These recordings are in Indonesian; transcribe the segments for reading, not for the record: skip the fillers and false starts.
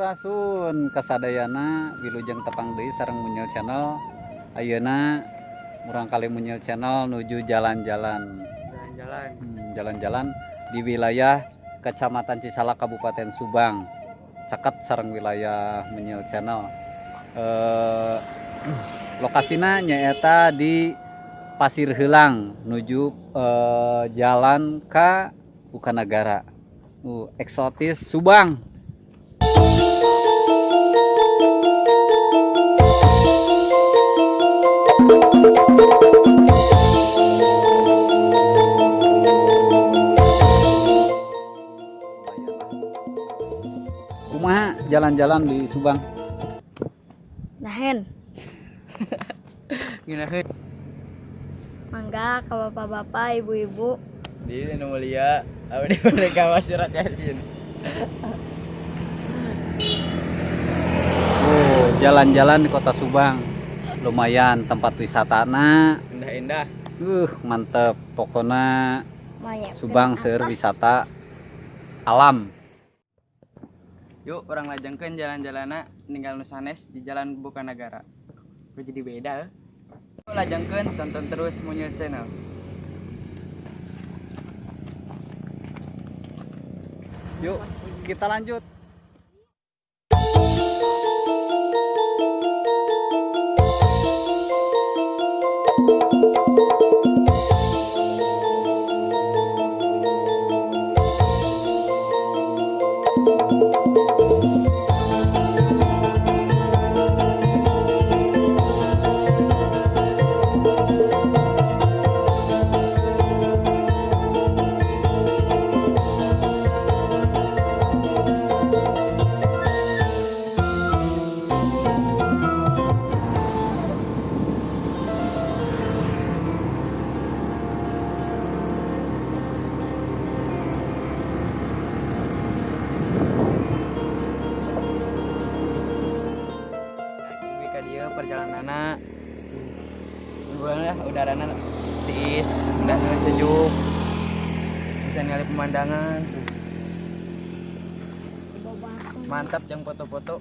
Sampurasun kasadayana wilujeng tepang deui sareng Munyil Channel. Ayeuna murang kali Munyil Channel nuju jalan-jalan di wilayah Kecamatan Cisalak Kabupaten Subang. Caket sareng wilayah Munyil Channel. Lokasina nyaeta di Pasir Heulang nuju jalan ka Bukanagara. Eksotis Subang. Kumaha jalan-jalan di Subang? Nahen, Ginaheun mangga ke bapak-bapak, ibu-ibu. di nu mulia abdi mereka surat Yasin. Jalan-jalan di Kota Subang. Lumayan tempat wisatana. Indah-indah. Mantep pokona Maya, Subang atas. seueur wisata alam. Yuk orang lajengkeun jalan-jalana ninggal nu sanes di Jalan Bukanagara. Kok jadi beda? Yuk lajengkeun tonton terus Munyil Channel. Yuk, kita lanjut. Lagi ka dieu perjalananna. Udarana tiis, udah sejuk. Bisa ngali pemandangan. Mantap yang foto-foto.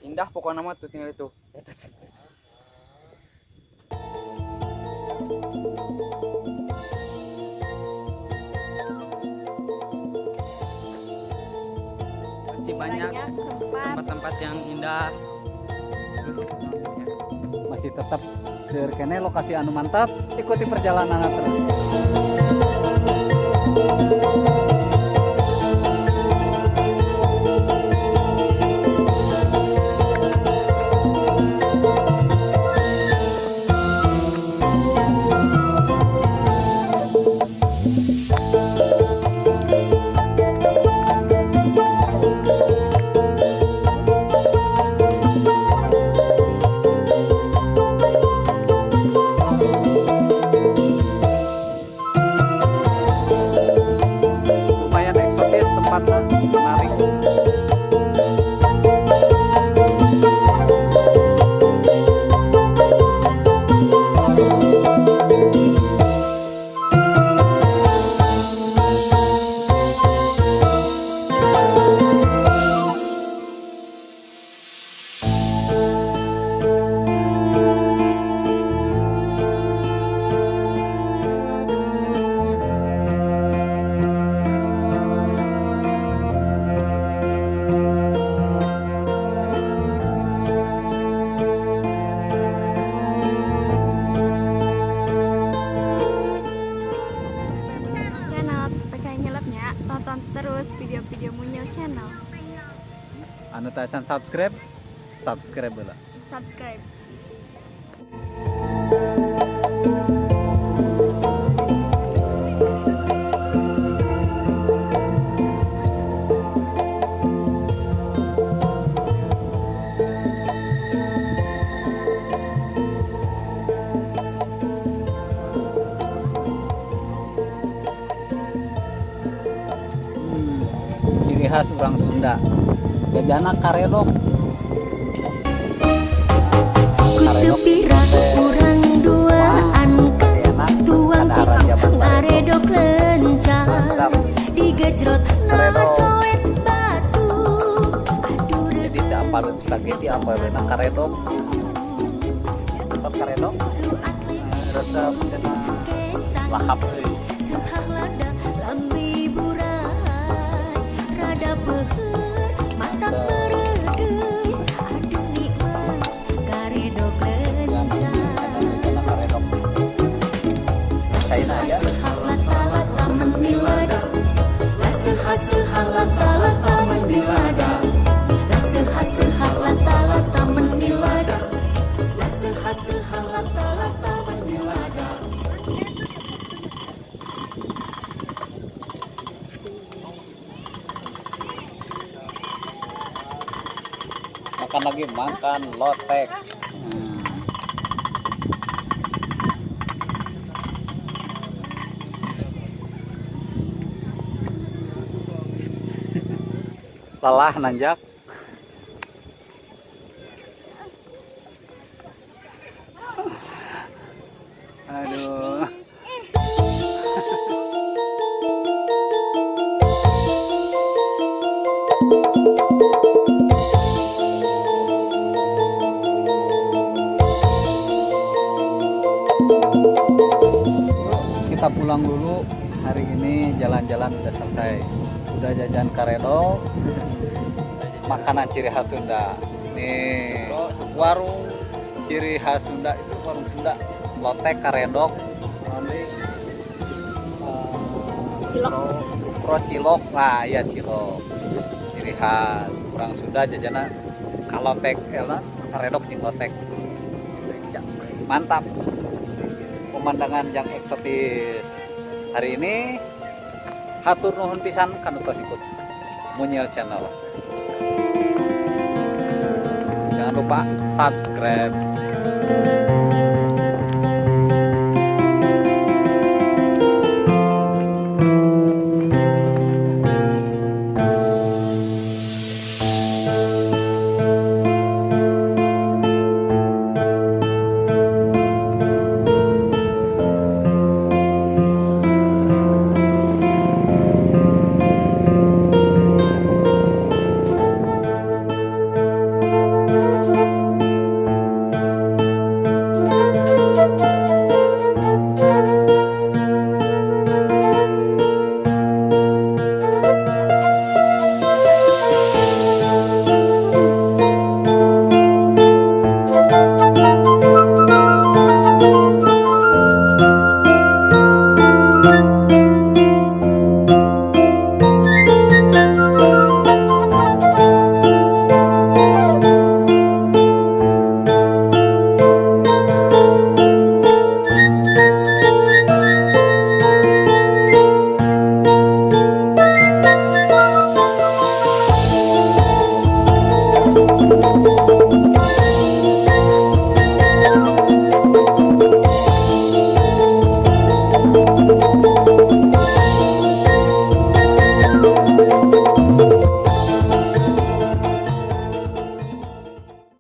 Indah pokoknya mah tuh tinggal itu. Masih banyak tempat-tempat yang indah. Masih tetap seueur keneh lokasi anu mantap. Ikuti perjalanan terus. Lumayan eksotis tempatnya, menarik. Channel PK Nyelepnya, tonton terus video-video Munyil Channel. Anu tacan subscribe heula. Subscribe. khas orang Sunda. Jajana karedok. Kutu pirang urang duaan tuang cipang ngaredok lencang digejrot na coet batu aduh Jadi tidak apa spaghetti apa benar karedok. Resep karedok. Resep cina lahap euy. seuhah lada lambi burai rada beuheur mata meredeui aduh nikmat karedok lencang Jajana karedok. Saina aja. lata-lata menilada laseuh-seuh lata-lata menilada laseuh-seuh lata-lata menilada laseuh-seuh lata-lata menilada. Makan lagi, makan lotek. Lelah nanjak. Aduh. Kita pulang dulu. Hari ini jalan-jalan udah selesai. Udah jajan karedok. Makanan ciri khas Sunda. Nih, warung ciri khas Sunda itu warung Sunda. Lotek karedok. Nanti pro cilok. Nah, iya cilok. Ciri khas orang Sunda jajana kalotek karedok jeung lotek. Mantap. Pemandangan yang eksotis. Hari ini hatur nuhun pisan kanu tos ikut Munyil Channel. Jangan lupa subscribe.